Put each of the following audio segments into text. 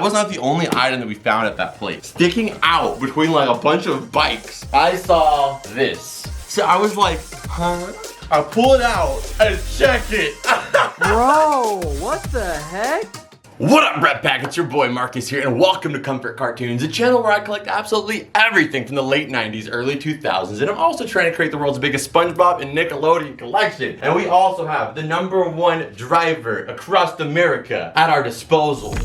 was not the only item that we found at that place. Sticking out between like a bunch of bikes, I saw this. So I was like, huh? I pull it out and check it. Bro, what the heck? What up, Red Pack? It's your boy Marcus here, and welcome to Comfort Cartoons, a channel where I collect absolutely everything from the late 90s, early 2000s, and I'm also trying to create the world's biggest SpongeBob and Nickelodeon collection. And we also have the #1 driver across America at our disposal.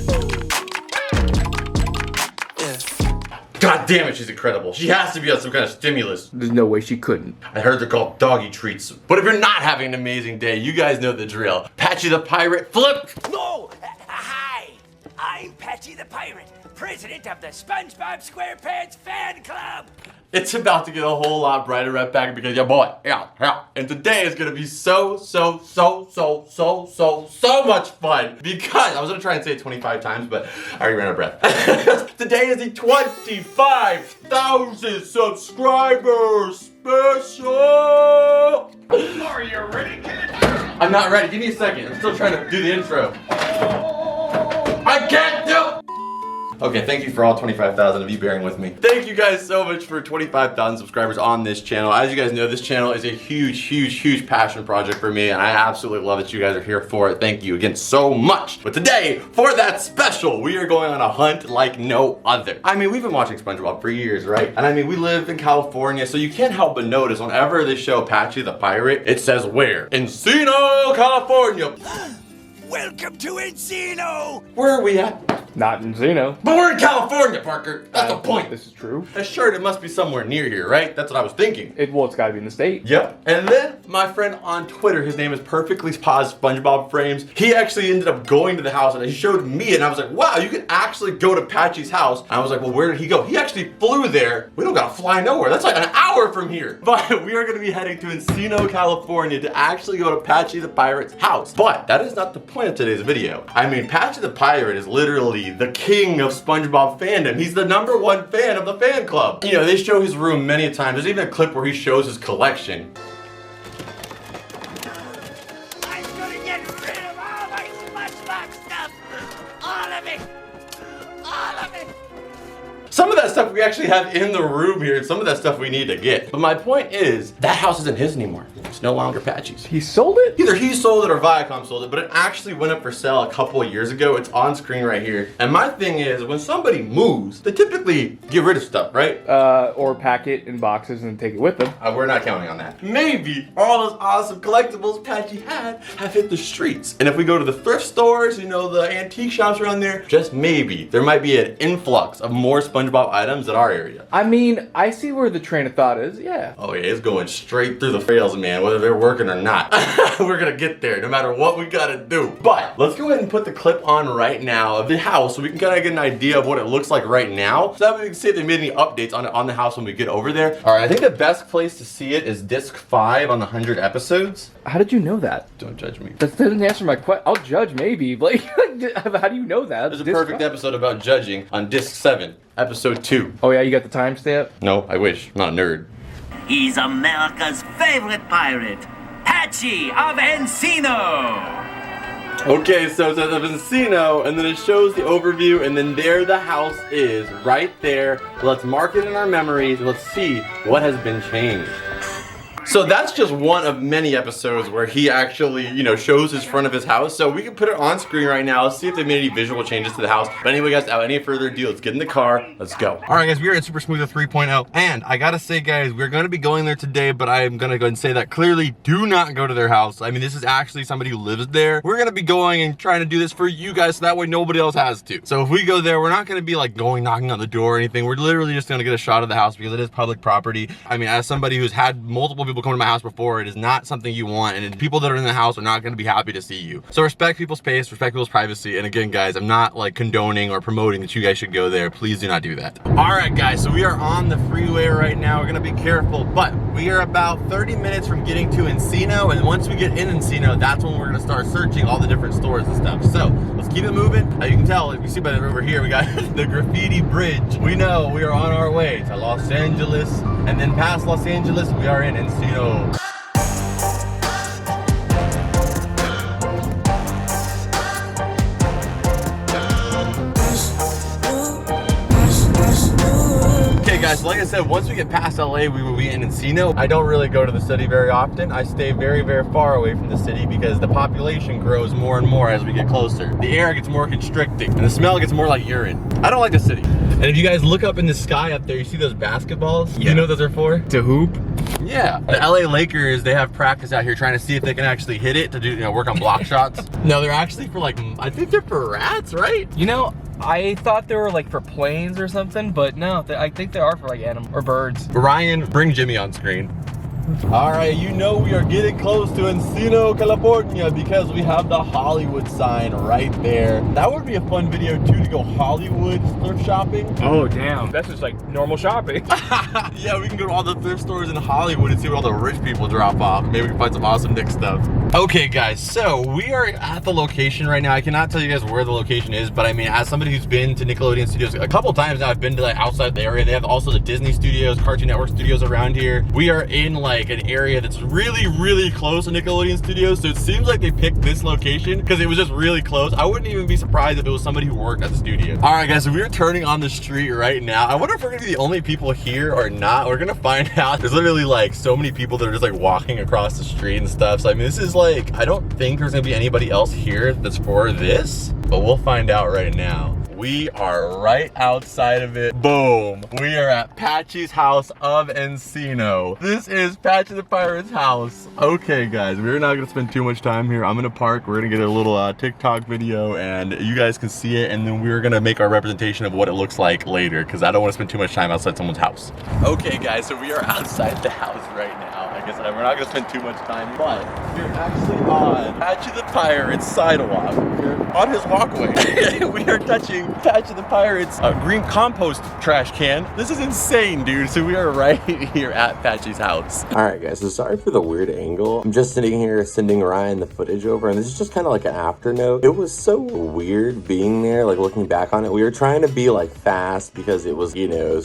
God damn it, she's incredible. She has to be on some kind of stimulus. There's no way she couldn't. I heard they're called doggy treats. But if you're not having an amazing day, you guys know the drill. Patchy the Pirate, flip! No! Hi! I'm Patchy the Pirate, president of the SpongeBob SQUAREPANTS fan club! It's about to get a whole lot brighter, Red Pack, because your boy, yeah. And today is gonna be so much fun. Because, I was gonna try and say it 25 times, but I already ran out of breath. Today is the 25,000 subscribers special! Are you ready, kid? I'm not ready, give me a second. I'm still trying to do the intro. I can't do it! Okay, thank you for all 25,000 of you bearing with me. Thank you guys so much for 25,000 subscribers on this channel. As you guys know, this channel is a huge passion project for me, and I absolutely love that you guys are here for it. Thank you again so much. But today, for that special, we are going on a hunt like no other. I mean, we've been watching SpongeBob for years, right? And I mean, we live in California, so you can't help but notice whenever they show Patchy the Pirate, it says where? Encino, California. Welcome to Encino! Where are we at? Not in Encino. But we're in California, Parker. That's the point. This is true. Assured it must be somewhere near here, right? That's what I was thinking. Well, it's gotta be in the state. Yep. And then my friend on Twitter, his name is Perfectly Paused SpongeBob Frames. He actually ended up going to the house and he showed me, and I was like, wow, you can actually go to Patchy's house. And I was like, well, where did he go? He actually flew there. We don't gotta fly nowhere. That's like an hour from here. But we are gonna be heading to Encino, California to actually go to Patchy the Pirate's house. But that is not the point of today's video. I mean, Patchy the Pirate is literally the king of SpongeBob fandom. He's the #1 fan of the fan club. You know, they show his room many a times. There's even a clip where he shows his collection. I'm gonna get rid of all my SpongeBob stuff! All of it! All of it! Some of that stuff we actually have in the room here, and some of that stuff we need to get. But my point is, that house isn't his anymore. It's no longer Patchy's. He sold it? Either he sold it or Viacom sold it, but it actually went up for sale a couple of years ago. It's on screen right here. And my thing is, when somebody moves, they typically get rid of stuff, right? Or pack it in boxes and take it with them. We're not counting on that. Maybe all those awesome collectibles Patchy had have hit the streets. And if we go to the thrift stores, you know, the antique shops around there, just maybe, there might be an influx of more SpongeBob items in our area. I mean, I see where the train of thought is, yeah. Oh yeah, it's going straight through the rails, man, whether they're working or not. We're gonna get there no matter what we gotta do. But let's go ahead and put the clip on right now of the house so we can kind of get an idea of what it looks like right now. So that way we can see if they made any updates on the house when we get over there. All right, I think the best place to see it is disc 5 on the 100 episodes. How did you know that? Don't judge me. That doesn't answer my question. I'll judge maybe, but how do you know that? There's a perfect episode about judging on disc 7, episode 2. Oh yeah, you got the timestamp? No, I wish. I'm not a nerd. He's America's favorite pirate, Patchy of Encino! Okay, so it says of Encino, and then it shows the overview, and then there the house is, right there. Let's mark it in our memories, and let's see what has been changed. So that's just one of many episodes where he actually, you know, shows his front of his house. So we can put it on screen right now. Let's see if they made any visual changes to the house. But anyway, guys, without any further ado, let's get in the car. Let's go. All right, guys, we are at Super Smooth 3.0. And I gotta say, guys, we're gonna be going there today, but I'm gonna go and say that clearly do not go to their house. I mean, this is actually somebody who lives there. We're gonna be going and trying to do this for you guys so that way nobody else has to. So if we go there, we're not gonna be like going knocking on the door or anything. We're literally just gonna get a shot of the house because it is public property. I mean, as somebody who's had multiple people come to my house before, it is not something you want, and people that are in the house are not going to be happy to see you. So respect people's space, respect people's privacy, and again, guys, I'm not like condoning or promoting that you guys should go there. Please do not do that. All right, guys, so we are on the freeway right now. We're going to be careful, but we are about 30 minutes from getting to Encino, and once we get in Encino, that's when we're going to start searching all the different stores and stuff. So let's keep it moving. As you can tell, if you see by over here, we got the graffiti bridge. We know we are on our way to Los Angeles, and then past Los Angeles, we are in Encino. Okay guys, so like I said, once we get past LA, we will be in Encino. I don't really go to the city very often. I stay very, very far away from the city because the population grows more and more as we get closer. The air gets more constricting and the smell gets more like urine. I don't like the city. And if you guys look up in the sky up there, you see those basketballs? Yeah. You know what those are for? To hoop? Yeah. The LA Lakers, they have practice out here trying to see if they can actually hit it to do, work on block shots. No, they're actually for like, I think they're for rats, right? You know, I thought they were like for planes or something, but no, I think they are for like animals or birds. Ryan, bring Jimmy on screen. All right, you know we are getting close to Encino, California because we have the Hollywood sign right there. That would be a fun video too, to go Hollywood thrift shopping. Oh damn, that's just like normal shopping. Yeah, we can go to all the thrift stores in Hollywood and see what all the rich people drop off. Maybe we can find some awesome Nick stuff. Okay guys, so we are at the location right now. I cannot tell you guys where the location is, but I mean, as somebody who's been to Nickelodeon studios a couple times now, I've been to like outside the area. They have also the Disney studios, Cartoon Network studios around here. We are in like an area that's really, really close to Nickelodeon studios, so it seems like they picked this location because it was just really close. I wouldn't even be surprised if it was somebody who worked at the studio. All right guys, so we're turning on the street right now. I wonder if we're gonna be the only people here or not. We're gonna find out. There's literally like so many people that are just like walking across the street and stuff. So I mean, this is like, I don't think there's gonna be anybody else here that's for this, but we'll find out right now. We are right outside of it. Boom. We are at Patchy's house of Encino. This is Patchy the Pirate's house. Okay guys, we're not gonna spend too much time here. I'm gonna park. We're gonna get a little TikTok video and you guys can see it, and then we're gonna make our representation of what it looks like later because I don't want to spend too much time outside someone's house. Okay guys, so we are outside the house right now. Like I said, we're not gonna spend too much time, but we're actually on Patchy the Pirate's sidewalk. We're on his walkway. We are touching Patchy the Pirate's green compost trash can. This is insane, dude. So we are right here at Patchy's house. All right, guys, so sorry for the weird angle. I'm just sitting here sending Ryan the footage over, and this is just kind of like an after note. It was so weird being there, like looking back on it. We were trying to be like fast because it was,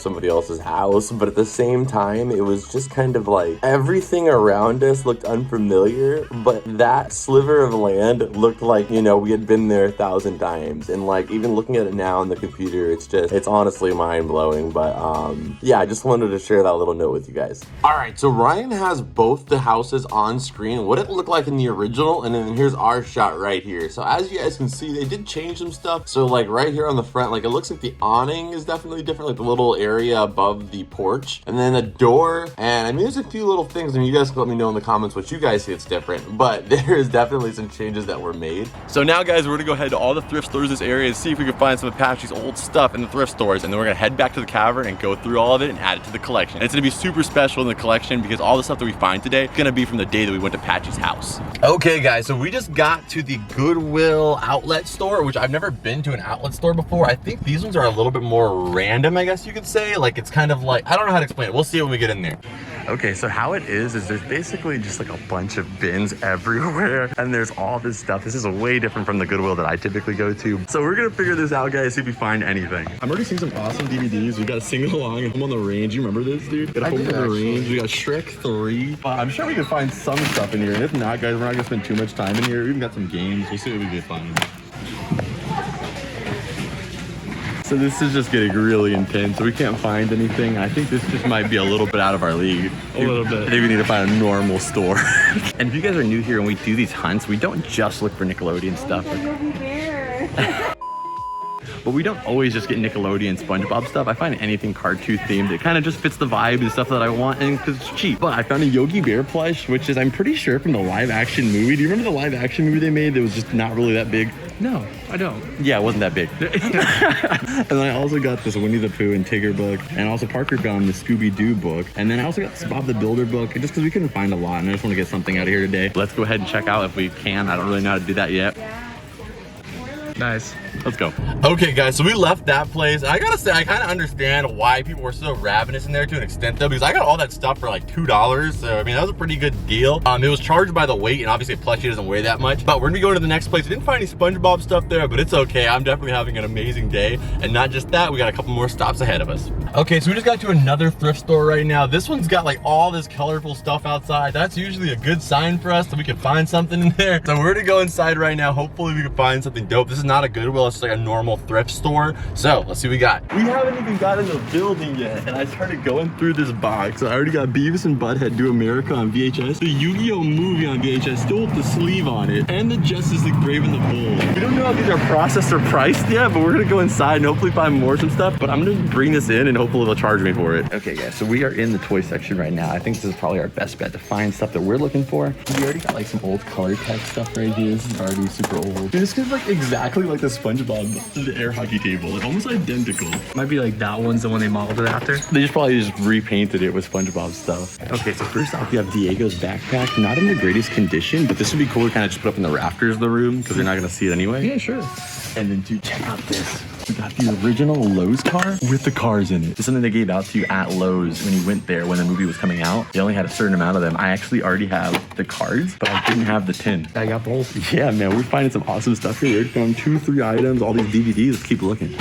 somebody else's house, but at the same time, it was just kind of like everything around us looked unfamiliar, but that sliver of land looked like, we had been there 1,000 times. And like, even looking at it now on the computer, it's honestly mind-blowing. But yeah, I just wanted to share that little note with you guys. All right, so Ryan has both the houses on screen, what it looked like in the original, and then here's our shot right here. So as you guys can see, they did change some stuff. So like right here on the front, like it looks like the awning is definitely different, like the little area above the porch, and then a door. And I mean, there's a few little things. I mean, you guys can let me know in the comments what you guys see it's different, but there is definitely some changes that were made. So now guys, we're gonna go head to all the thrift stores in this area and see if we can find some of Patchy's old stuff in the thrift stores, and then we're gonna head back to the cavern and go through all of it and add it to the collection. And it's gonna be super special in the collection because all the stuff that we find today is gonna be from the day that we went to Patchy's house. Okay guys, so we just got to the Goodwill outlet store, which I've never been to an outlet store before. I think these ones are a little bit more random, I guess you could say. Like it's kind of like, I don't know how to explain it. We'll see when we get in there. Okay, so how it is there's basically just like a bunch of bins everywhere, and there's all this stuff. This is way different from the Goodwill that I typically go to. So we're gonna figure this out, guys, see if we find anything. I'm already seeing some awesome DVDs. We got Sing Along and Home on the Range. You remember this, dude? Got Home on the Range. We got Shrek 3. I'm sure we can find some stuff in here, and if not, guys, we're not gonna spend too much time in here. We even got some games. We'll see what we can find. So this is just getting really intense. We can't find anything. I think this just might be a little bit out of our league. A little bit. I think we need to find a normal store. And if you guys are new here and we do these hunts, we don't just look for Nickelodeon stuff. But we don't always just get Nickelodeon, SpongeBob stuff. I find anything cartoon themed. It kind of just fits the vibe and stuff that I want, and because it's cheap. But I found a Yogi Bear plush, which is, I'm pretty sure, from the live action movie. Do you remember the live action movie they made that was just not really that big? No, I don't. Yeah, it wasn't that big. And then I also got this Winnie the Pooh and Tigger book, and also Parker found the Scooby-Doo book. And then I also got this Bob the Builder book, just because we couldn't find a lot, and I just want to get something out of here today. Let's go ahead and check out if we can. I don't really know how to do that yet. Nice. Let's go. Okay guys, so we left that place. I gotta say, I kind of understand why people were so ravenous in there to an extent though, because I got all that stuff for like $2. So I mean, that was a pretty good deal. It was charged by the weight, and obviously a plushie doesn't weigh that much. But we're gonna go to the next place. We didn't find any SpongeBob stuff there, but it's okay. I'm definitely having an amazing day. And not just that, we got a couple more stops ahead of us. Okay, so we just got to another thrift store right now. This one's got like all this colorful stuff outside. That's usually a good sign for us that we can find something in there. So we're gonna go inside right now. Hopefully we can find something dope. This is not a Goodwill well as like a normal thrift store. So let's see what we got. We haven't even got in the building yet, and I started going through this box. I already got Beavis and Butthead Do America on VHS, the Yu-Gi-Oh movie on VHS, still with the sleeve on it, and the Justice League Brave and the Bold. We don't know how these are processed or priced yet, but we're gonna go inside and hopefully find more some stuff. But I'm gonna bring this in and hopefully they'll charge me for it. Okay guys, so we are in the toy section right now. I think this is probably our best bet to find stuff that we're looking for. We already got like some old color text stuff right here. This is already super old. Dude, this is like exactly like the SpongeBob, the air hockey table. Like almost identical. Might be like that one's the one they modeled it after. They probably just repainted it with SpongeBob stuff. Okay, so first off, we have Diego's backpack. Not in the greatest condition, but this would be cool to kind of just put up in the rafters of the room because you're not gonna see it anyway. Yeah, sure. And then dude, check out this. We got the original Lowe's car with the cars in it. It's something they gave out to you at Lowe's when you went there when the movie was coming out. They only had a certain amount of them. I actually already have the cards, but I didn't have the tin. I got both. Yeah, man, we're finding some awesome stuff here. We found 2, 3 items, all these DVDs. Let's keep looking.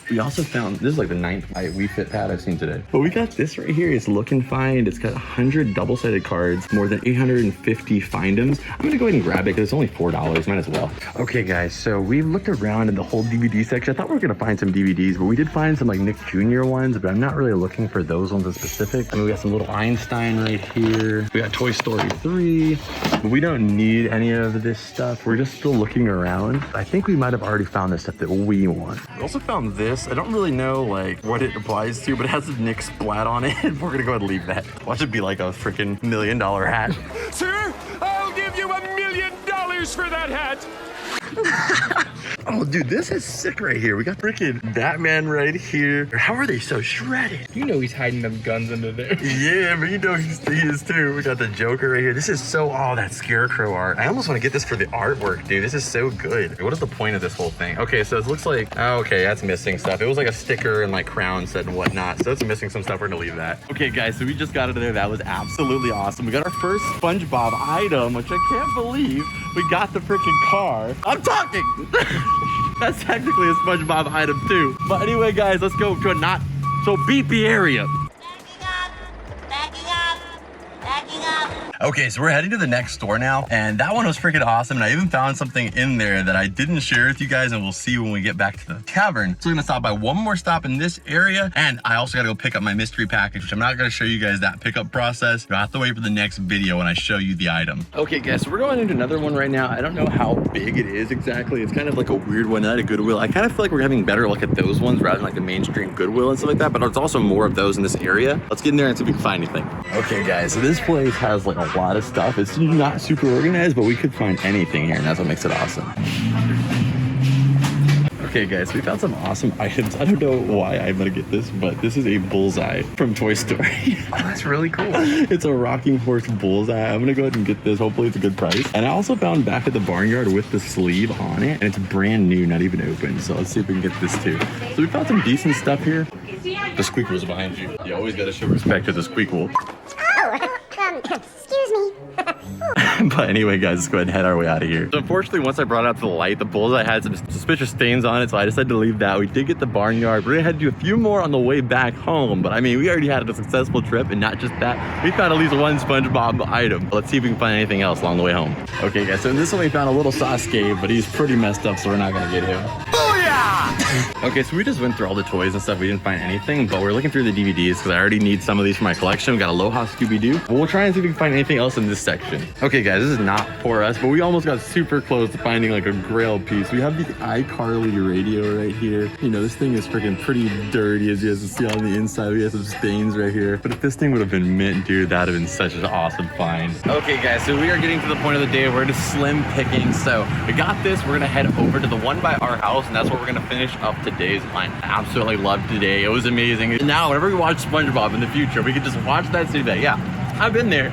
We also found, this is like the 9th Wii Fit pad I've seen today. But we got this right here. It's looking fine. It's got 100 double-sided cards, more than 850 findoms. I'm gonna go ahead and grab it because it's only $4, might as well. Okay guys, so we looked around in the whole DVD section. I thought we were gonna find some DVDs, but we did find some like Nick Jr. ones, but I'm not really looking for those ones in specific. I mean, we got some little Einstein right here. We got Toy Story 3, but we don't need any of this stuff. We're just still looking around. I think we might have already found the stuff that we want. We also found this. I don't really know like what it applies to, but it has a Nick splat on it. We're gonna go ahead and leave that. Watch it be like a freaking $1 million hat. Sir, I'll give you $1 million for that hat. Oh, dude, this is sick right here. We got freaking Batman right here. How are they so shredded? You know he's hiding them guns under there. Yeah, but you know he is too. We got the Joker right here. This is so, oh, that Scarecrow art. I almost want to get this for the artwork, dude. This is so good. What is the point of this whole thing? Okay, so it looks like, oh, okay, that's missing stuff. It was like a sticker and like crown set and whatnot. So it's missing some stuff. We're gonna leave that. Okay, guys, so we just got it there. That was absolutely awesome. We got our first SpongeBob item, which I can't believe. We got the freaking car. I'm talking. That's technically a SpongeBob item too. But anyway, guys, let's go to a not so beepy area. Backing up. Okay, so we're heading to the next store now, and that one was freaking awesome, and I even found something in there that I didn't share with you guys, and we'll see when we get back to the cavern. So we're gonna stop by one more stop in this area, and I also gotta go pick up my mystery package, which I'm not gonna show you guys that pickup process. You'll have to wait for the next video when I show you the item. Okay, guys, so we're going into another one right now. I don't know how big it is exactly. It's kind of like a weird one, not a Goodwill. I kind of feel like we're having better look at those ones rather than like the mainstream Goodwill and stuff like that, but there's also more of those in this area. Let's get in there and see if we can find anything. Okay, guys, so this place has like a lot of stuff. It's not super organized, but we could find anything here, and that's what makes it awesome. Okay, guys, we found some awesome items. I don't know why I'm gonna get this, but this is a bullseye from Toy Story. Oh, that's really cool. It's a rocking horse bullseye. I'm gonna go ahead and get this. Hopefully it's a good price. And I also found back at the barnyard with the sleeve on it, and it's brand new, not even open. So let's see if we can get this too. So we found some decent stuff here. The squeakle's behind you. You always gotta show respect to the squeakle. Excuse me. But anyway, guys, let's go ahead and head our way out of here. So unfortunately, once I brought it out to the light, the bullseye had some suspicious stains on it, so I decided to leave that. We did get the barnyard. We're gonna head to do a few more on the way back home, but I mean, we already had a successful trip, and not just that, we found at least one SpongeBob item. Let's see if we can find anything else along the way home. Okay, guys, so in this one we found a little Sasuke, but he's pretty messed up, so we're not gonna get him. Okay, so we just went through all the toys and stuff. We didn't find anything, but we're looking through the DVDs because I already need some of these for my collection. We got Aloha Scooby-Doo. But we'll try and see if we can find anything else in this section. Okay, guys, this is not for us, but we almost got super close to finding like a grail piece. We have the iCarly radio right here. You know, this thing is freaking pretty dirty, as you guys can see on the inside. We have some stains right here. But if this thing would have been mint, dude, that'd have been such an awesome find. Okay, guys, so we are getting to the point of the day where we're just slim picking. So we got this. We're gonna head over to the one by our house, and that's where we're gonna finish up today's find. I absolutely loved today. It was amazing. And now, whenever we watch SpongeBob in the future, we can just watch that city back. Yeah, I've been there.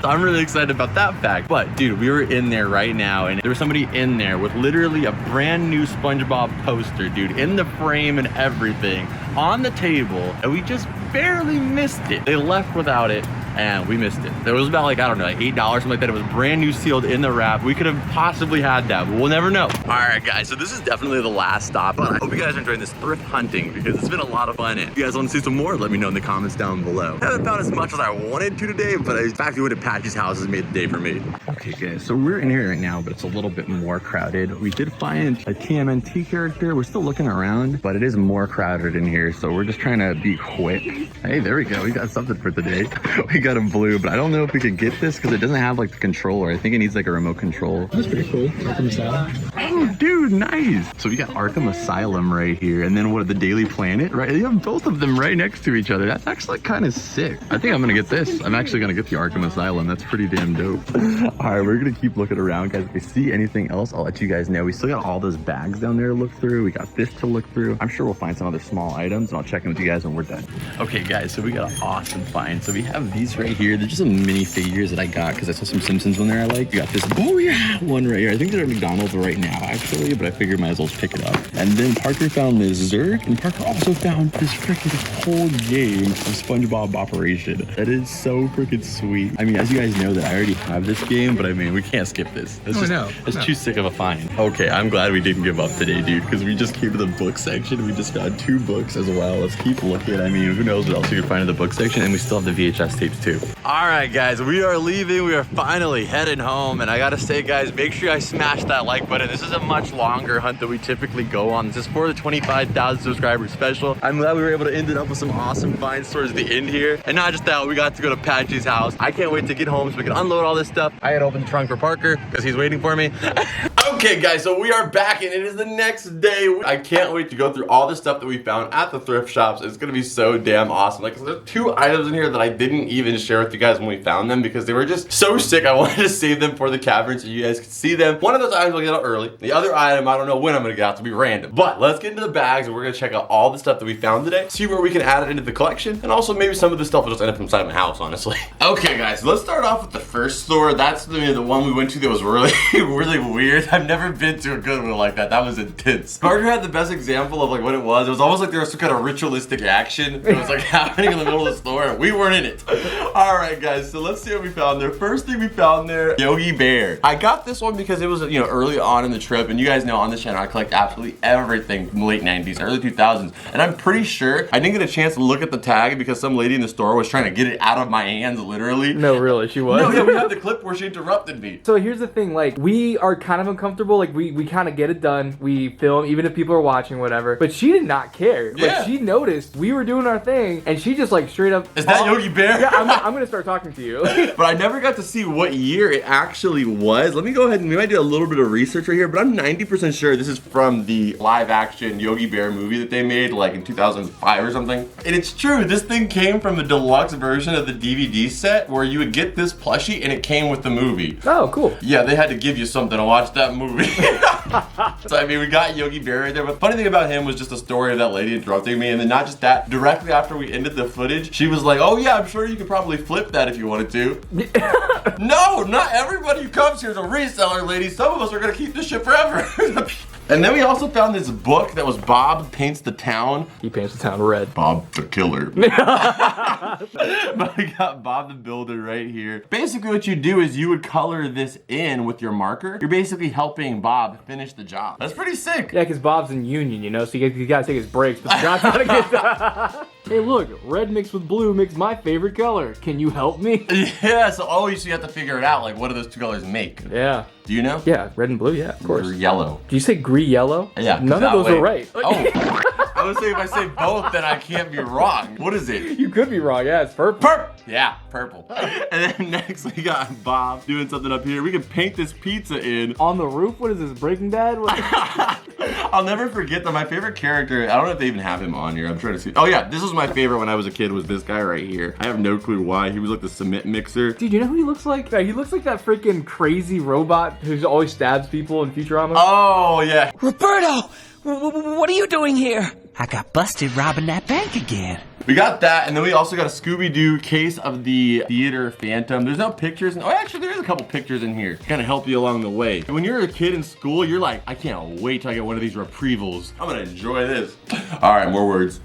So I'm really excited about that fact. But dude, we were in there right now, and there was somebody in there with literally a brand new SpongeBob poster, dude, in the frame and everything on the table, and we just barely missed it. They left without it, and we missed it. It was about like, I don't know, like $8, something like that. It was brand new sealed in the wrap. We could have possibly had that, but we'll never know. All right, guys, so this is definitely the last stop, but I hope you guys are enjoying this thrift hunting because it's been a lot of fun. And if you guys want to see some more, let me know in the comments down below. I haven't found as much as I wanted to today, but the fact we went to Patchy's house has made the day for me. Okay, guys, so we're in here right now, but it's a little bit more crowded. We did find a TMNT character. We're still looking around, but it is more crowded in here, so we're just trying to be quick. Hey, there we go. We got something for today. We got a blue, but I don't know if we can get this because it doesn't have like the controller. I think it needs like a remote control. That's pretty cool. Arkham Asylum. Oh, dude, nice. So we got Arkham Asylum right here, and then what, the Daily Planet, right? You have both of them right next to each other. That's actually kind of sick. I think I'm gonna get this. I'm actually gonna get the Arkham Asylum. That's pretty damn dope. All right, we're gonna keep looking around, guys. If we see anything else, I'll let you guys know. We still got all those bags down there to look through. We got this to look through. I'm sure we'll find some other small items, and I'll check in with you guys when we're done. Okay, guys, so we got an awesome find. So we have these right here. They're just some mini figures that I got because I saw some Simpsons one there I like. We got this, oh yeah, one right here. I think they're at McDonald's right now, actually, but I figured might as well pick it up. And then Parker found this Zerk, and Parker also found this freaking whole game of SpongeBob Operation. That is so freaking sweet. I mean, as you guys know that I already have this game, but I mean, we can't skip this. It's too sick of a find. Okay, I'm glad we didn't give up today, dude, because we just came to the book section. We just found 2 books as well. Let's keep looking. I mean, who knows what else we can find in the book section, and we still have the VHS tapes too. All right, guys, we are leaving. We are finally heading home, and I gotta say, guys, make sure you guys smash that like button. This is a much longer hunt than we typically go on. This is for the 25,000 subscribers special. I'm glad we were able to end it up with some awesome finds towards the end here. And not just that, we got to go to Patchy's house. I can't wait to get home so we can unload all this stuff. I gotta open the trunk for Parker because he's waiting for me. Okay, guys, so we are back and it is the next day. I can't wait to go through all the stuff that we found at the thrift shops. It's gonna be so damn awesome. Like, there's 2 items in here that I didn't even share with you guys when we found them because they were just so sick. I wanted to save them for the cavern so you guys could see them. One of those items will get out early. The other item, I don't know when I'm gonna get out, to be random. But let's get into the bags and we're gonna check out all the stuff that we found today, see where we can add it into the collection, and also maybe some of the stuff will just end up inside my house, honestly. Okay, guys, so let's start off with the first store. That's the one we went to that was really, really weird. I've never been to a Goodwill like that. That was intense. Parker had the best example of like what it was. It was almost like there was some kind of ritualistic action. It was like happening in the middle of the store and we weren't in it. All right, guys, so let's see what we found there. First thing we found there, Yogi Bear. I got this one because it was, you know, early on in the trip, and you guys know on this channel I collect absolutely everything from the late 90s, early 2000s, and I'm pretty sure I didn't get a chance to look at the tag because some lady in the store was trying to get it out of my hands, literally. No, really, she was. No, yeah, we had the clip where she interrupted me. So here's the thing, like, we are kind of uncomfortable, like, we kind of get it done, we film, even if people are watching, whatever, but she did not care. Yeah. Like, she noticed we were doing our thing, and she just, like, straight up... Is that Yogi Bear? Yeah, I'm gonna start talking to you. But I never got to see what year it actually was. Let me go ahead and we might do a little bit of research right here, but I'm 90% sure this is from the live action Yogi Bear movie that they made like in 2005 or something. And it's true, this thing came from the deluxe version of the DVD set where you would get this plushie and it came with the movie. Oh, cool. Yeah, they had to give you something to watch that movie. So I mean, we got Yogi Bear right there, but the funny thing about him was just the story of that lady interrupting me, and then not just that, directly after we ended the footage, she was like, oh yeah, I'm sure you could probably flip that if you wanted to. No, not everybody who comes here is a reseller, lady. Some of us are gonna keep this shit forever. And then we also found this book that was Bob Paints the Town. He paints the town red. Bob the Killer. But we got Bob the Builder right here. Basically what you do is you would color this in with your marker. You're basically helping Bob finish the job. That's pretty sick. Yeah, because Bob's in union, you know, so you gotta take his breaks, but John's gotta get... Hey, look, red mixed with blue makes my favorite color. Can you help me? Yeah, so always you have to figure it out, like what do those 2 colors make? Yeah. Do you know? Yeah, red and blue, yeah, of course. Or yellow. Do you say yellow? Yeah. None of those are right. Oh, I was saying if I say both, then I can't be wrong. What is it? You could be wrong, yeah, it's purple. Yeah, purple. And then next we got Bob doing something up here. We can paint this pizza in. On the roof? What is this, Breaking Bad? I'll never forget that my favorite character, I don't know if they even have him on here. I'm trying to see. Oh yeah, this was my favorite when I was a kid, was this guy right here. I have no clue why. He was like the cement mixer. Dude, you know who he looks like? Yeah, he looks like that freaking crazy robot who always stabs people in Futurama. Oh yeah. Roberto, what are you doing here? I got busted robbing that bank again. We got that, and then we also got a Scooby-Doo case of the theater Phantom. There's no pictures. Oh, actually, there is a couple pictures in here to kind of help you along the way. When you're a kid in school, you're like, I can't wait till I get one of these reprievals. I'm gonna enjoy this. All right, more words.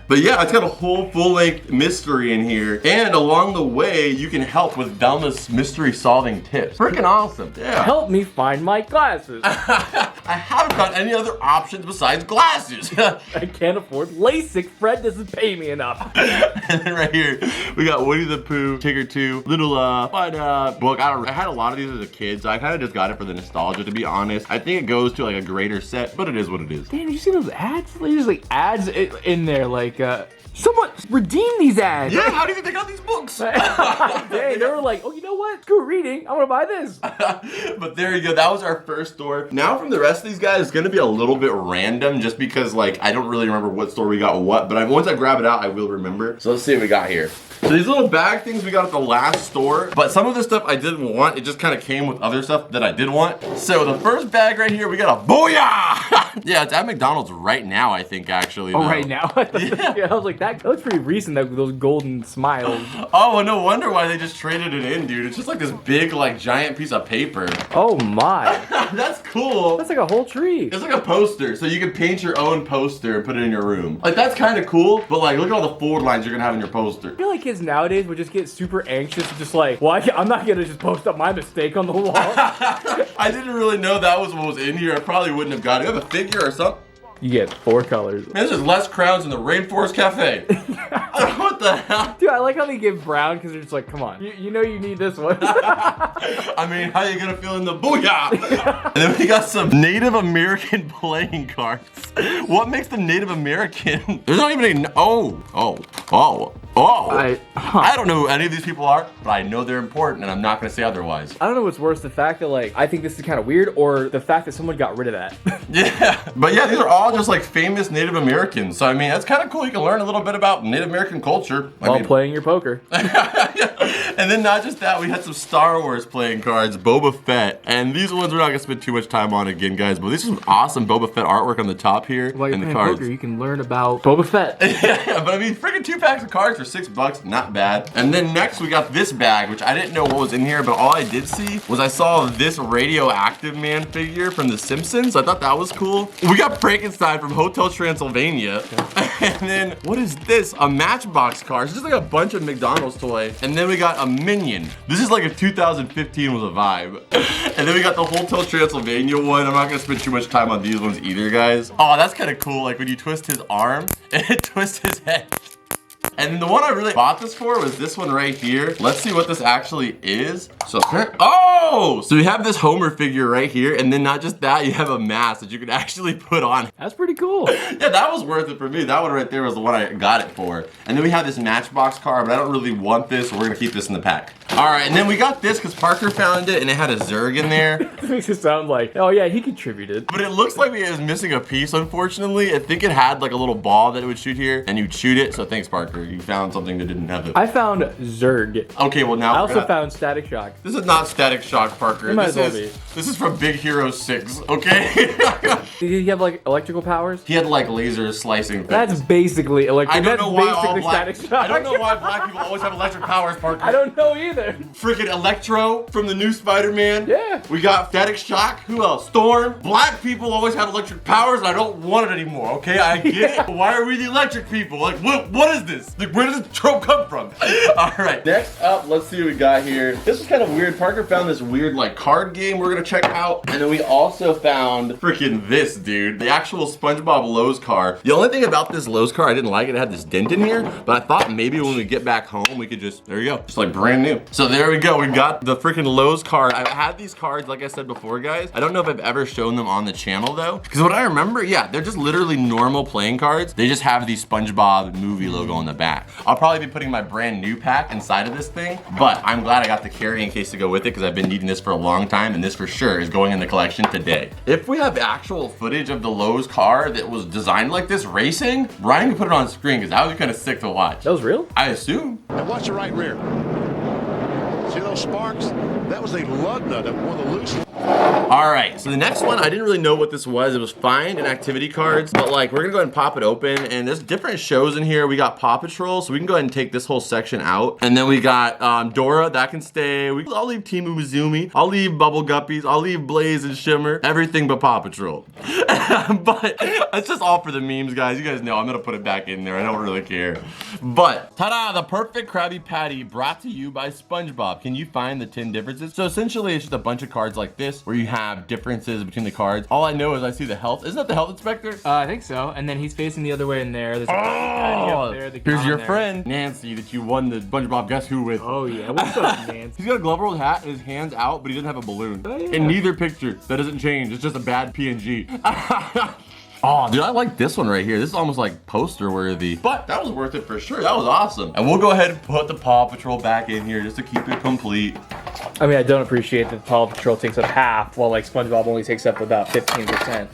But yeah, it's got a whole full-length mystery in here. And along the way, you can help with Velma's mystery solving tips. Freaking awesome. Yeah. Help me find my glasses. I haven't found any other options besides glasses. I can't afford LASIK. Fred doesn't pay me enough. And then right here, we got Woody the Pooh, Tigger 2, little fun book. I had a lot of these as a kid, so I kind of just got it for the nostalgia, to be honest. I think it goes to like a greater set, but it is what it is. Damn, you see those ads? There's like ads in there, like someone redeem these ads. Yeah, how do you think they got these books? Dang, they were like, oh, you know what? Screw reading. I'm gonna buy this. But there you go. That was our first store. Now from the rest of these guys, it's gonna be a little bit random, just because like I don't really remember what store we got what. But once I grab it out, I will remember. So let's see what we got here. So these little bag things we got at the last store, but some of this stuff I didn't want. It just kind of came with other stuff that I did want. So the first bag right here, we got a booyah! Yeah, it's at McDonald's right now, I think, actually. Oh, though. right now? Yeah, I was like, that looks pretty recent, those golden smiles. Oh, well, no wonder why they just traded it in, dude. It's just like this big, like, giant piece of paper. Oh, my. That's cool. That's like a whole tree. It's like a poster, so you can paint your own poster and put it in your room. Like, that's kind of cool, but like, look at all the forward lines you're gonna have in your poster. I feel like kids nowadays would just get super anxious and just like, well, I'm not gonna just post up my mistake on the wall. I didn't really know that was what was in here. I probably wouldn't have got it. You have a figure or something? You get 4 colors. Man, this is less crowns in the Rainforest Cafe. What the hell? Dude, I like how they give brown because they're just like, come on. You know you need this one. I mean, how you gonna feel in the booyah? And then we got some Native American playing cards. What makes them Native American? There's not even a, I don't know who any of these people are, but I know they're important and I'm not gonna say otherwise. I don't know what's worse, the fact that like, I think this is kind of weird, or the fact that someone got rid of that. Yeah, but yeah, these are all just like famous Native Americans. So I mean, that's kind of cool. You can learn a little bit about Native American culture. While playing your poker. And then not just that, we had some Star Wars playing cards, Boba Fett. And these ones we're not gonna spend too much time on again, guys, but this is some awesome Boba Fett artwork on the top here. While you're and the playing cards. poker, you can learn about Boba Fett. Yeah, but I mean, freaking 2 packs of cards for $6, not bad. And then next we got this bag, which I didn't know what was in here, but all I did see was I saw this radioactive man figure from The Simpsons. I thought that was cool. We got Frankenstein from Hotel Transylvania. And then, what is this? A Matchbox card. It's just like a bunch of McDonald's toy. And then we got a Minion. This is like if 2015 was a vibe. And then we got the Hotel Transylvania one. I'm not gonna spend too much time on these ones either, guys. Oh, that's kind of cool. Like when you twist his arm, and it twists his head. And then the one I really bought this for was this one right here. Let's see what this actually is. So, oh! So we have this Homer figure right here, and then not just that, you have a mask that you can actually put on. That's pretty cool. Yeah, that was worth it for me. That one right there was the one I got it for. And then we have this Matchbox card, but I don't really want this, so we're gonna keep this in the pack. All right, and then we got this because Parker found it, and it had a Zerg in there. It makes it sound like, oh yeah, he contributed. But it looks like it was missing a piece, unfortunately. I think it had like a little ball that it would shoot here, and you'd shoot it. So thanks, Parker. You found something that didn't have it. I found Zerg. Okay, well now I also found Static Shock. This is not Static Shock, Parker. This is from Big Hero 6, okay? Did he have like electrical powers? He had like laser slicing things. That's basically electric. I don't know why all Static Shock. I don't know why black people always have electric powers, Parker. I don't know either. Freaking Electro from the new Spider-Man. Yeah. We got Static Shock. Who else? Storm. Black people always have electric powers, and I don't want it anymore, okay? I get it. Why are we the electric people? Like, what is this? Like, where does this trope come from? All right. Next up, let's see what we got here. This is kind of weird. Parker found this weird, like, card game we're gonna check out. And then we also found freaking this, dude. The actual SpongeBob Lowe's card. The only thing about this Lowe's card, I didn't like it. It had this dent in here, but I thought maybe when we get back home, we could just, there you go. Just like brand new. So there we go. We got the freaking Lowe's card. I've had these cards, like I said before, guys. I don't know if I've ever shown them on the channel, though. Because what I remember, yeah, they're just literally normal playing cards. They just have the SpongeBob movie logo on the back. I'll probably be putting my brand new pack inside of this thing, but I'm glad I got the carrying case to go with it because I've been needing this for a long time, and this for sure is going in the collection today. If we have actual footage of the Lowe's car that was designed like this racing, Ryan can put it on screen because that was kind of sick to watch. That was real? I assume. Now watch the right rear. See those sparks? That was a lug nut of one of the loose. All right, so the next one, I didn't really know what this was. It was fine and activity cards, but like we're gonna go ahead and pop it open, and there's different shows in here. We got Paw Patrol, so we can go ahead and take this whole section out. And then we got Dora, that can stay. I'll leave Team Umizoomi. I'll leave Bubble Guppies. I'll leave Blaze and Shimmer. Everything but Paw Patrol. But it's just all for the memes, guys. You guys know I'm gonna put it back in there. I don't really care. But ta-da, the perfect Krabby Patty brought to you by SpongeBob. Can you find the 10 differences? So essentially, it's just a bunch of cards like this where you have differences between the cards. All I know is I see the health. Isn't that the health inspector? I think so. And then he's facing the other way in there. There's a patty up there, the here's your there. friend Nancy that you won the SpongeBob Guess Who with. Oh yeah, what's up, Nancy? He's got a Glover Rolled hat and his hands out, but he doesn't have a balloon. Oh, yeah. In neither picture, that doesn't change. It's just a bad PNG. Oh, dude, I like this one right here. This is almost like poster worthy, but that was worth it for sure. That was awesome. And we'll go ahead and put the Paw Patrol back in here just to keep it complete. I mean, I don't appreciate that Paw Patrol takes up half, while like SpongeBob only takes up about 15%.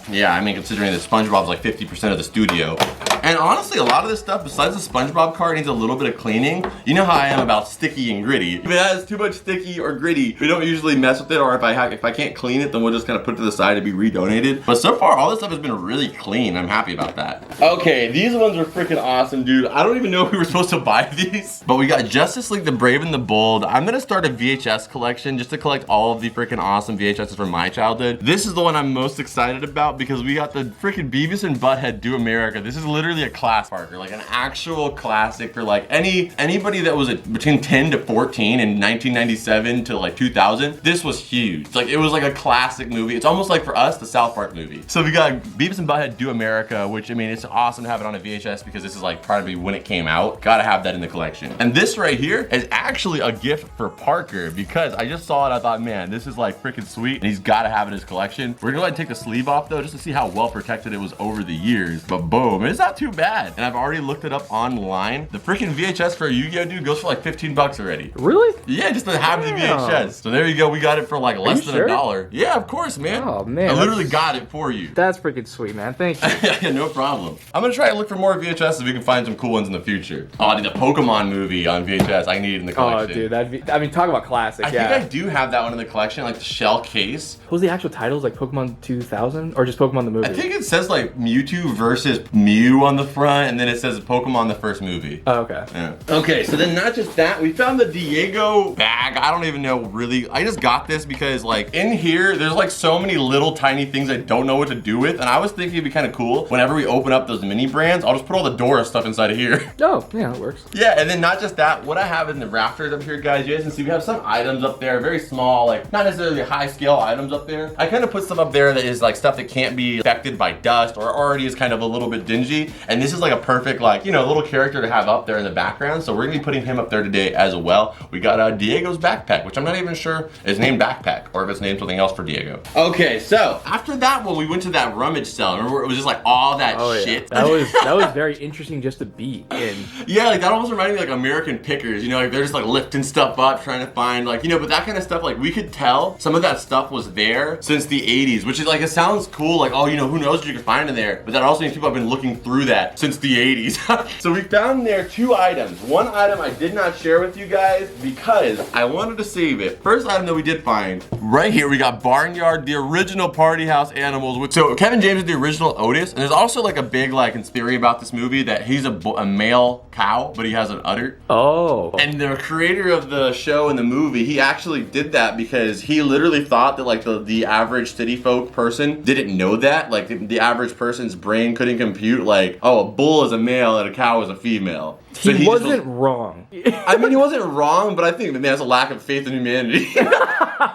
Yeah, I mean, considering that SpongeBob's like 50% of the studio. And honestly, a lot of this stuff, besides the SpongeBob card, needs a little bit of cleaning. You know how I am about sticky and gritty. If it has too much sticky or gritty, we don't usually mess with it, or if I can't clean it, then we'll just kind of put it to the side to be redonated. But so far, all this stuff has been really clean. I'm happy about that. Okay, these ones are freaking awesome, dude. I don't even know if we were supposed to buy these, but we got Justice League, the Brave and the Bold. I'm gonna start a VHS collection just to collect all of the freaking awesome VHSs from my childhood. This is the one I'm most excited about because we got the freaking Beavis and Butthead Do America. This is literally a class, Parker, like an actual classic for like anybody that was between 10 to 14 in 1997 to like 2000. This was huge. Like it was like a classic movie. It's almost like for us the South Park movie. So we got Beavis and Butthead Do America, which I mean it's awesome to have it on a VHS because this is like probably when it came out. Gotta have that in the collection. And this right here is actually a gift for Parker because I just saw it. I thought, man, this is like freaking sweet, and he's gotta have it in his collection. We're gonna go ahead and take the sleeve off though, just to see how well protected it was over the years. But boom, it's not too bad. And I've already looked it up online. The freaking VHS for a Yu-Gi-Oh dude goes for like 15 bucks already. Really? Yeah, just to have the VHS. So there you go. We got it for like less than $1. Yeah, of course, man. Oh man, I literally got it for you. That's freaking sweet, man. Thank you. Yeah, no problem. I'm gonna try to look for more VHS so we can find some cool ones in the future. Oh, dude, the Pokemon movie on VHS. I need it in the collection. Oh, dude, that'd be. I mean, talk about classic. I think I do have that one in the collection, like the shell case. What was the actual titles? Like Pokemon 2000 or just Pokemon the movie? I think it says like Mewtwo versus Mew on the front, and then it says Pokemon the first movie. Oh, okay. Yeah. Okay, so then not just that, we found the Diego bag. I don't even know really. I just got this because like in here, there's like so many little tiny things I don't know what to do with, and I was thinking it'd be kind of cool whenever we open up those mini brands, I'll just put all the Dora stuff inside of here. Oh, yeah, that works. Yeah, and then not just that, what I have in the rafters up here, guys, you guys can see we have some items up there, very small, like not necessarily high scale items up there. I kind of put stuff up there that is like stuff that can't be affected by dust or already is kind of a little bit dingy. And this is like a perfect, like, you know, little character to have up there in the background. So we're gonna be putting him up there today as well. We got Diego's backpack, which I'm not even sure is named backpack or if it's named something else for Diego. Okay, so after that one, we went to that rummage cell. Remember, it was just like all that shit. That was very interesting just to be in. Yeah, like that almost reminded me of like American Pickers, you know, like they're just like lifting stuff up, trying to find like, you know, but that kind of stuff, like we could tell some of that stuff was there since the 80s, which is like, it sounds cool, like, oh, you know, who knows what you can find in there, but that also means people have been looking through that since the 80s. So we found there 2 items. One item I did not share with you guys because I wanted to save it. First item that we did find, right here, we got Barnyard, the original Party House animals. So Kevin James is the original Otis, and there's also like a big like theory about this movie that he's a male cow, but he has an udder. Oh. And the creator of the show and the movie, he actually did that because he literally thought that like the average city folk person didn't know that. Like the average person's brain couldn't compute like, oh, a bull is a male and a cow is a female. So he wasn't wrong. I mean, he wasn't wrong, but I think, man, that's a lack of faith in humanity.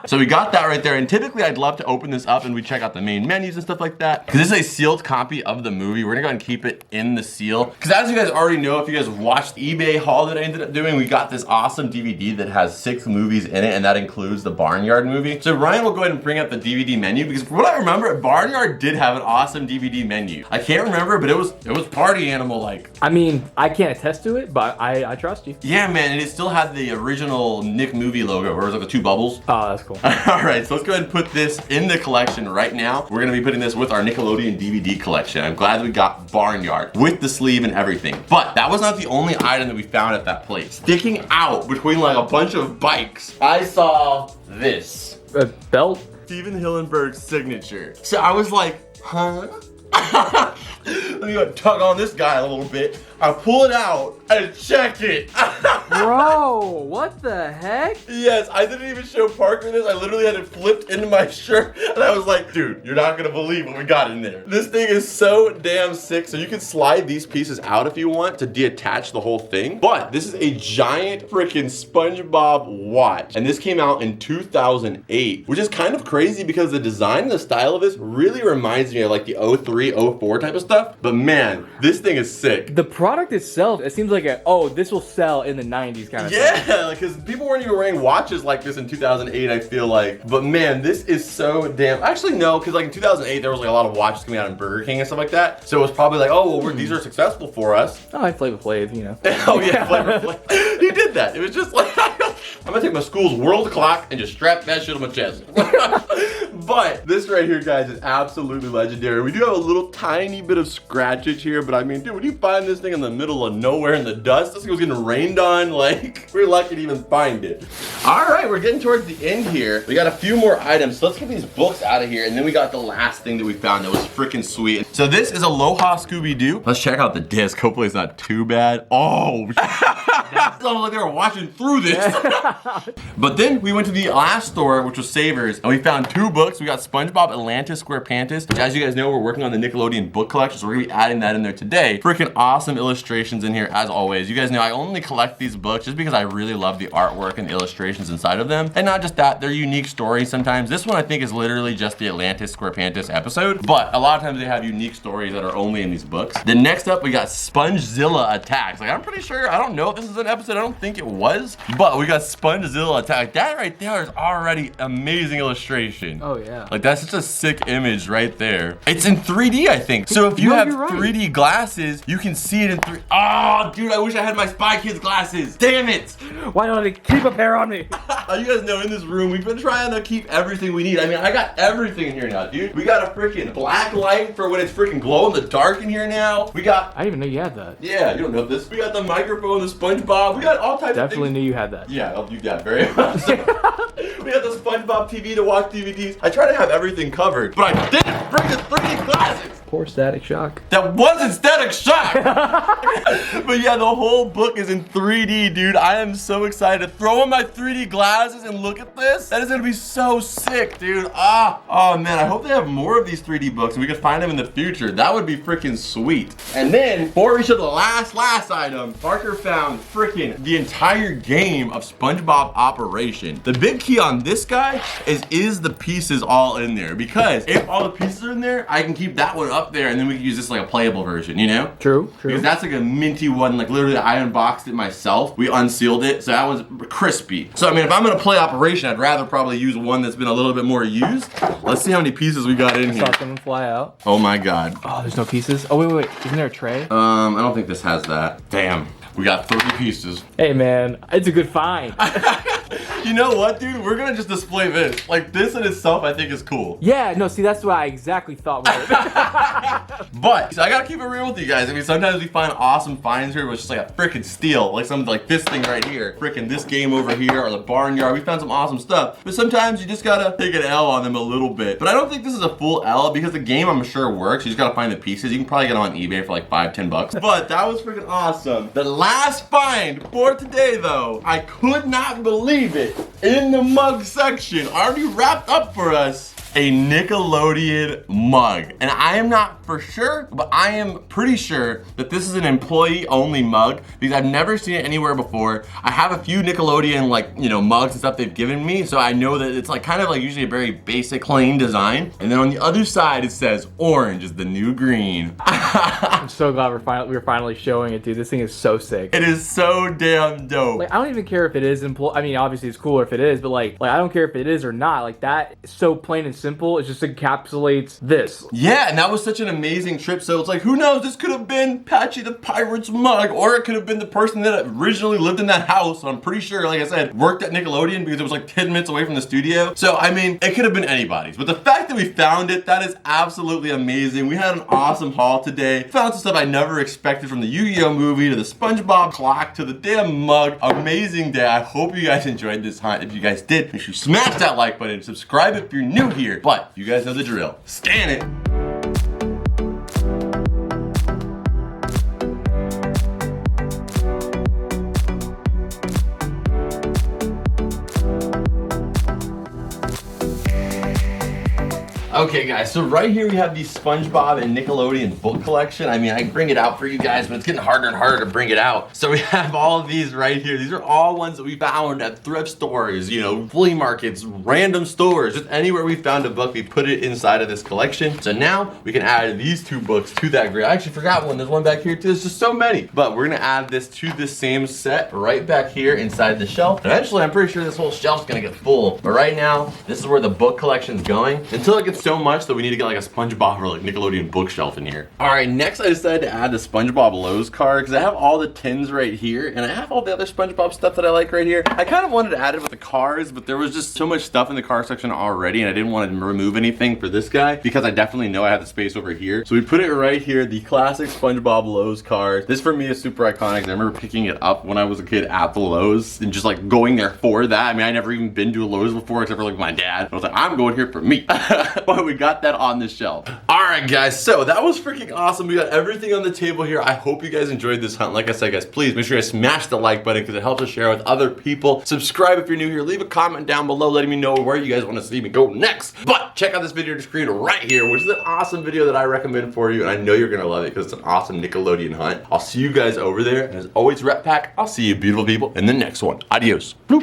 So we got that right there, and typically I'd love to open this up and we check out the main menus and stuff like that. Because this is a sealed copy of the movie. We're gonna go ahead and keep it in the seal. Because as you guys already know, if you guys watched eBay haul that I ended up doing, we got this awesome DVD that has 6 movies in it, and that includes the Barnyard movie. So Ryan will go ahead and bring up the DVD menu, because from what I remember, Barnyard did have an awesome DVD menu. I can't remember, but it was party animal-like. I mean, I can't attest to it, but I trust you. Yeah, man, and it still had the original Nick movie logo, where it was like the 2 bubbles. Oh, that's cool. All right, so let's go ahead and put this in the collection right now. We're gonna be putting this with our Nickelodeon DVD collection. I'm glad that we got Barnyard with the sleeve and everything. But that was not the only item that we found at that place. Sticking out between like a bunch of bikes, I saw this. A belt? Steven Hillenberg's signature. So I was like, huh? Let me go tug on this guy a little bit. I pull it out and check it. Bro, what the heck? Yes, I didn't even show Parker this. I literally had it flipped into my shirt. And I was like, dude, you're not gonna believe what we got in there. This thing is so damn sick. So you can slide these pieces out if you want to deattach the whole thing. But this is a giant freaking SpongeBob watch. And this came out in 2008, which is kind of crazy because the design and the style of this really reminds me of like the 03, 04 type of stuff. But man, this thing is sick. The product itself, it seems like this will sell in the 90s kind of thing. Yeah, because people weren't even wearing watches like this in 2008, I feel like. But man, this is so damn, actually no, because like in 2008, there was like a lot of watches coming out in Burger King and stuff like that. So it was probably like, oh, well, these are successful for us. Oh, I Flavor Flav, you know. Oh yeah, Flavor Flav. He did that. It was just like, I'm gonna take my school's world clock and just strap that shit on my chest. But this right here, guys, is absolutely legendary. We do have a little tiny bit of scratchage here, but I mean, dude, when you find this thing in the middle of nowhere in the dust, this thing was getting rained on, like, we're lucky to even find it. All right, we're getting towards the end here. We got a few more items, so let's get these books out of here, and then we got the last thing that we found that was freaking sweet. So this is Aloha Scooby-Doo. Let's check out the disc. Hopefully it's not too bad. Oh, it's almost like they were watching through this. But then we went to the last store, which was Savers, and we found two books. We got SpongeBob Atlantis SquarePantis, which, as you guys know, we're working on the Nickelodeon book collection, so we're gonna be adding that in there today. Freaking awesome illustrations in here, as always. You guys know I only collect these books just because I really love the artwork and the illustrations inside of them. And not just that, they're unique stories sometimes. This one, I think, is literally just the Atlantis SquarePantis episode, but a lot of times they have unique stories that are only in these books. Then next up, we got SpongeZilla Attacks. Like, I'm pretty sure, I don't know if this is an episode, I don't think it was, but we got SpongeZilla Attack. That right there is already amazing illustration. Oh yeah. Like, that's such a sick image right there. It's in 3D, I think. So if you have you're right. 3D glasses, you can see it in 3D. Oh, dude, I wish I had my Spy Kids glasses. Damn it. Why don't they keep a pair on me? You guys know in this room, we've been trying to keep everything we need. I mean, I got everything in here now, dude. We got a freaking black light for when it's freaking glow in the dark in here now. We got, I didn't even know you had that. yeah, you don't know this. We got the microphone, the SpongeBob. We got all types of Definitely things. knew you had that. Yeah, I'll do that very much. We got the SpongeBob TV to watch DVDs. I try to have everything covered, but I didn't bring the 3D glasses. Poor Static Shock. That wasn't Static Shock! But yeah, the whole book is in 3D, dude. I am so excited to throw on my 3D glasses and look at this. That is gonna be so sick, dude. Oh man, I hope they have more of these 3D books and we can find them in the future. That would be freaking sweet. And then, before we show the last item, Parker found freaking the entire game of SpongeBob Operation. The big key on this guy is the pieces all in there? Because if all the pieces are in there, I can keep that one up there and then we can use this like a playable version, you know? True. Because that's like a minty one, like literally I unboxed it myself. We unsealed it, so that was crispy. So I mean, if I'm gonna play Operation, I'd rather probably use one that's been a little bit more used. Let's see how many pieces we got in here. Saw someone fly out. Oh my God. Oh, there's no pieces? Oh, wait. Isn't there a tray? I don't think this has that. Damn. We got 30 pieces. Hey, man. It's a good find. You know what, dude? We're gonna just display this. Like, this in itself, I think is cool. Yeah, no, see, that's what I exactly thought we were. But, so I gotta keep it real with you guys. I mean, sometimes we find awesome finds here, which is like a freaking steal. Like something like this thing right here. Freaking this game over here, or the Barnyard. We found some awesome stuff. But sometimes you just gotta take an L on them a little bit. But I don't think this is a full L because the game, I'm sure, works. You just gotta find the pieces. You can probably get them on eBay for like $5, $10. But that was freaking awesome. The last find for today, though, I could not believe it. In the mug section, already wrapped up for us, a Nickelodeon mug. And I am not for sure, but I am pretty sure that this is an employee-only mug because I've never seen it anywhere before. I have a few Nickelodeon, like, you know, mugs and stuff they've given me, so I know that it's like kind of like usually a very basic, plain design. And then on the other side, it says, orange is the new green. I'm so glad we're finally showing it, dude. This thing is so sick. It is so damn dope. Like, I don't even care if it is I mean, obviously it's cooler if it is, but like I don't care if it is or not. Like, that is so plain and simple. It just encapsulates this. Yeah, and that was such an amazing trip. So it's like, who knows? This could have been Patchy the Pirate's mug, or it could have been the person that originally lived in that house. I'm pretty sure, like I said, worked at Nickelodeon because it was like 10 minutes away from the studio. So, I mean, it could have been anybody's. But the fact that we found it, that is absolutely amazing. We had an awesome haul today. Found some stuff I never expected, from the Yu-Gi-Oh movie to the SpongeBob clock to the damn mug. Amazing day. I hope you guys enjoyed this hunt. If you guys did, make sure you smash that like button. Subscribe if you're new here. But you guys know the drill. Scan it. Okay guys, so right here we have the SpongeBob and Nickelodeon book collection. I mean, I can bring it out for you guys, but it's getting harder and harder to bring it out. So we have all of these right here. These are all ones that we found at thrift stores, you know, flea markets, random stores, just anywhere we found a book, we put it inside of this collection. So now we can add these two books to that grid. I actually forgot one. There's one back here too. There's just so many. But we're gonna add this to the same set right back here inside the shelf. Eventually, I'm pretty sure this whole shelf's gonna get full. But right now, this is where the book collection's going. Until it gets so much that we need to get like a SpongeBob or like Nickelodeon bookshelf in here. All right, next I decided to add the SpongeBob Lowe's card because I have all the tins right here and I have all the other SpongeBob stuff that I like right here. I kind of wanted to add it with the cars, but there was just so much stuff in the car section already and I didn't want to remove anything for this guy because I definitely know I have the space over here. So we put it right here, the classic SpongeBob Lowe's card. This for me is super iconic. I remember picking it up when I was a kid at the Lowe's and just like going there for that. I mean, I never even been to a Lowe's before except for like my dad. I was like, I'm going here for me. But we got that on the shelf. All right, guys, so that was freaking awesome. We got everything on the table here. I hope you guys enjoyed this hunt. Like I said, guys, please make sure you smash the like button because it helps us share with other people. Subscribe if you're new here. Leave a comment down below letting me know where you guys want to see me go next. But check out this video screen right here, which is an awesome video that I recommend for you, and I know you're gonna love it because it's an awesome Nickelodeon hunt. I'll see you guys over there, and as always, Reptar, I'll see you beautiful people in the next one. Adios. Bloop.